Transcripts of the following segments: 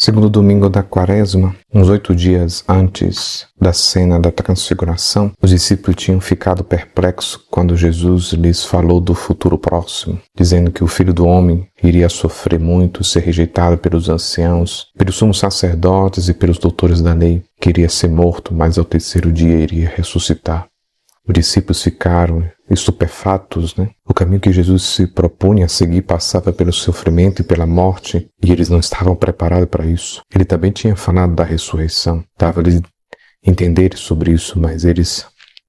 Segundo domingo da Quaresma, uns 8 dias antes da cena da Transfiguração, os discípulos tinham ficado perplexos quando Jesus lhes falou do futuro próximo, dizendo que o Filho do Homem iria sofrer muito, ser rejeitado pelos anciãos, pelos sumos sacerdotes e pelos doutores da lei, que iria ser morto, mas ao terceiro dia iria ressuscitar. Os discípulos ficaram estupefatos, O caminho que Jesus se propunha a seguir passava pelo sofrimento e pela morte, e eles não estavam preparados para isso. Ele também tinha falado da ressurreição, dava-lhes entender sobre isso, mas eles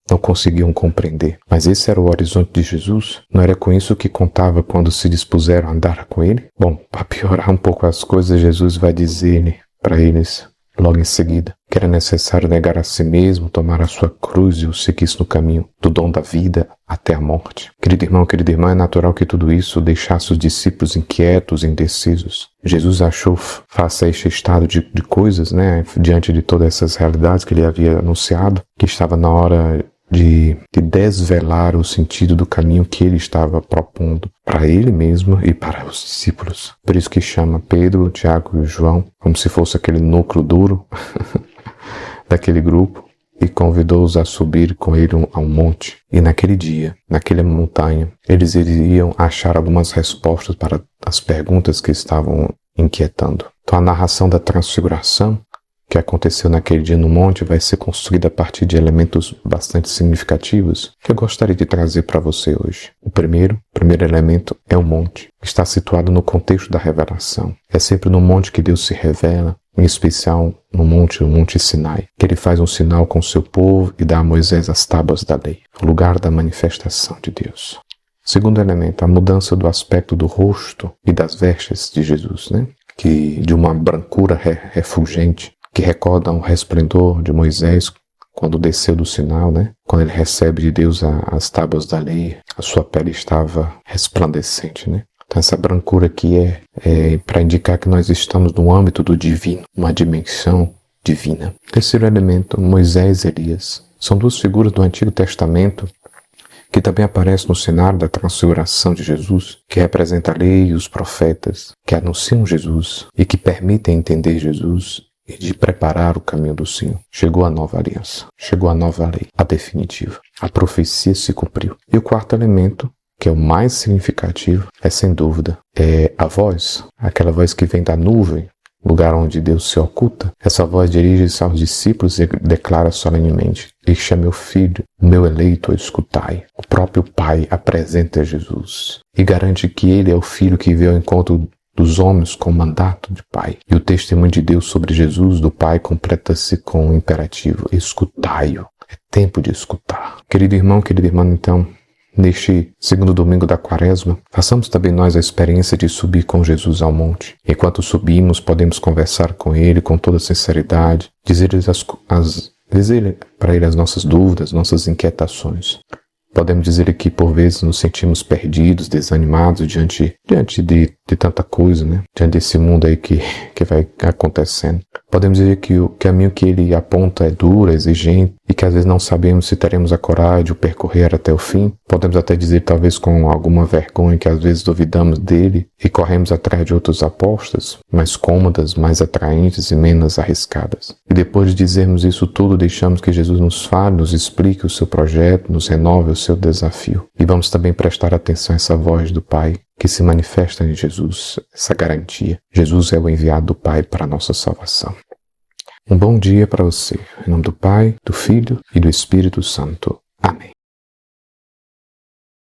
não conseguiam compreender. Mas esse era o horizonte de Jesus? Não era com isso que contava quando se dispuseram a andar com ele? Bom, para piorar um pouco as coisas, Jesus vai dizer para eles logo em seguida que era necessário negar a si mesmo, tomar a sua cruz e o seguir no caminho do dom da vida até a morte. Querido irmão, querida irmã, é natural que tudo isso deixasse os discípulos inquietos, indecisos. Jesus achou, face a este estado de coisas, diante de todas essas realidades que ele havia anunciado, que estava na hora de desvelar o sentido do caminho que ele estava propondo para ele mesmo e para os discípulos. Por isso que chama Pedro, Tiago e João, como se fosse aquele núcleo duro daquele grupo, e convidou-os a subir com ele a um monte. E naquele dia, naquela montanha, eles iriam achar algumas respostas para as perguntas que estavam inquietando. Então a narração da Transfiguração, que aconteceu naquele dia no monte, vai ser construída a partir de elementos bastante significativos que eu gostaria de trazer para você hoje. O primeiro elemento é o monte, que está situado no contexto da revelação. É sempre no monte que Deus se revela, em especial no monte, o Monte Sinai, que ele faz um sinal com o seu povo e dá a Moisés as tábuas da lei, o lugar da manifestação de Deus. Segundo elemento, a mudança do aspecto do rosto e das vestes de Jesus, que de uma brancura refulgente, que recordam o resplendor de Moisés quando desceu do Sinai, quando ele recebe de Deus as tábuas da lei, a sua pele estava resplandecente, Então essa brancura aqui é para indicar que nós estamos no âmbito do divino, uma dimensão divina. Terceiro elemento, Moisés e Elias. São duas figuras do Antigo Testamento que também aparecem no cenário da Transfiguração de Jesus, que representa a lei e os profetas, que anunciam Jesus e que permitem entender Jesus e de preparar o caminho do Senhor. Chegou a nova aliança, chegou a nova lei, a definitiva. A profecia se cumpriu. E o quarto elemento, que é o mais significativo, é sem dúvida, a voz, aquela voz que vem da nuvem, lugar onde Deus se oculta. Essa voz dirige-se aos discípulos e declara solenemente: "Este é meu filho, meu eleito, escutai." O próprio Pai apresenta Jesus e garante que ele é o filho que veio ao encontro dos homens com o mandato de Pai. E o testemunho de Deus sobre Jesus, do Pai, completa-se com o imperativo: escutai-o. É tempo de escutar. Querido irmão, querida irmã, então, neste segundo domingo da Quaresma, façamos também nós a experiência de subir com Jesus ao monte. Enquanto subimos, podemos conversar com Ele com toda sinceridade, dizer para Ele as nossas dúvidas, nossas inquietações. Podemos dizer que por vezes nos sentimos perdidos, desanimados diante de tanta coisa, diante desse mundo aí que vai acontecendo. Podemos dizer que o caminho que ele aponta é duro, é exigente, e que às vezes não sabemos se teremos a coragem de o percorrer até o fim. Podemos até dizer, talvez com alguma vergonha, que às vezes duvidamos dele e corremos atrás de outras apostas, mais cômodas, mais atraentes e menos arriscadas. E depois de dizermos isso tudo, deixamos que Jesus nos fale, nos explique o seu projeto, nos renove o seu desafio. E vamos também prestar atenção a essa voz do Pai que se manifesta em Jesus, essa garantia. Jesus é o enviado do Pai para a nossa salvação. Um bom dia para você. Em nome do Pai, do Filho e do Espírito Santo. Amém.